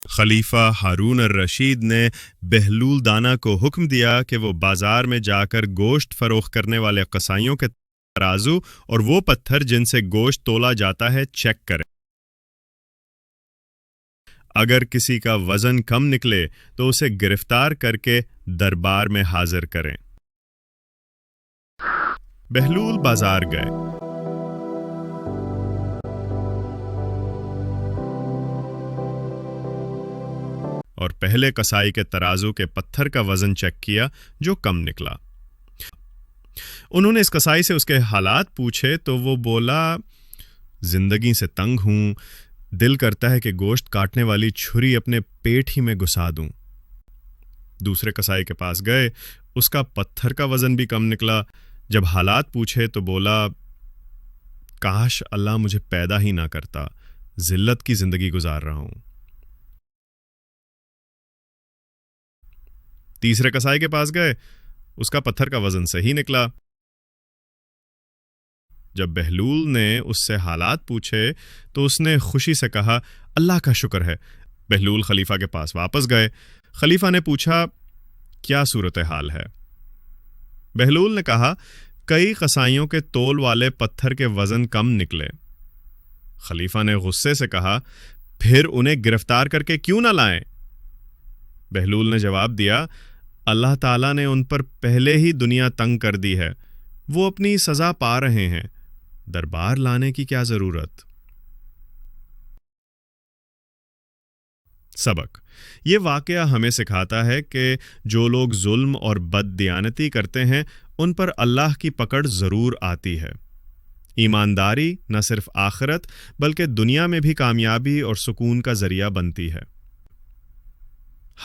خلیفہ ہارون الرشید نے بہلول دانا کو حکم دیا کہ وہ بازار میں جا کر گوشت فروخت کرنے والے قصائیوں کے ترازو اور وہ پتھر جن سے گوشت تولا جاتا ہے چیک کریں۔ اگر کسی کا وزن کم نکلے تو اسے گرفتار کر کے دربار میں حاضر کریں۔ بہلول بازار گئے۔ اور پہلے قصائی کے ترازو کے پتھر کا وزن چیک کیا جو کم نکلا۔ انہوں نے اس قصائی سے اس کے حالات پوچھے تو وہ بولا، زندگی سے تنگ ہوں، دل کرتا ہے کہ گوشت کاٹنے والی چھری اپنے پیٹ ہی میں گھسا دوں۔ دوسرے قصائی کے پاس گئے، اس کا پتھر کا وزن بھی کم نکلا۔ جب حالات پوچھے تو بولا، کاش اللہ مجھے پیدا ہی نہ کرتا، ذلت کی زندگی گزار رہا ہوں۔ تیسرے قصائی کے پاس گئے، اس کا پتھر کا وزن صحیح نکلا۔ جب بہلول نے اس سے حالات پوچھے تو اس نے خوشی سے کہا، اللہ کا شکر ہے۔ بہلول خلیفہ کے پاس واپس گئے۔ خلیفہ نے پوچھا، کیا صورتحال ہے؟ بہلول نے کہا، کئی قصائیوں کے تول والے پتھر کے وزن کم نکلے۔ خلیفہ نے غصے سے کہا، پھر انہیں گرفتار کر کے کیوں نہ لائیں؟ بہلول نے جواب دیا، اللہ تعالیٰ نے ان پر پہلے ہی دنیا تنگ کر دی ہے، وہ اپنی سزا پا رہے ہیں، دربار لانے کی کیا ضرورت؟ سبق: یہ واقعہ ہمیں سکھاتا ہے کہ جو لوگ ظلم اور بد دیانتی کرتے ہیں ان پر اللہ کی پکڑ ضرور آتی ہے۔ ایمانداری نہ صرف آخرت بلکہ دنیا میں بھی کامیابی اور سکون کا ذریعہ بنتی ہے۔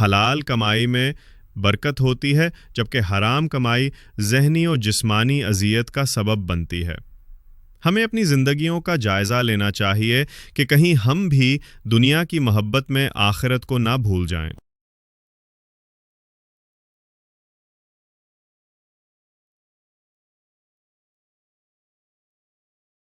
حلال کمائی میں برکت ہوتی ہے جبکہ حرام کمائی ذہنی اور جسمانی اذیت کا سبب بنتی ہے۔ ہمیں اپنی زندگیوں کا جائزہ لینا چاہیے کہ کہیں ہم بھی دنیا کی محبت میں آخرت کو نہ بھول جائیں۔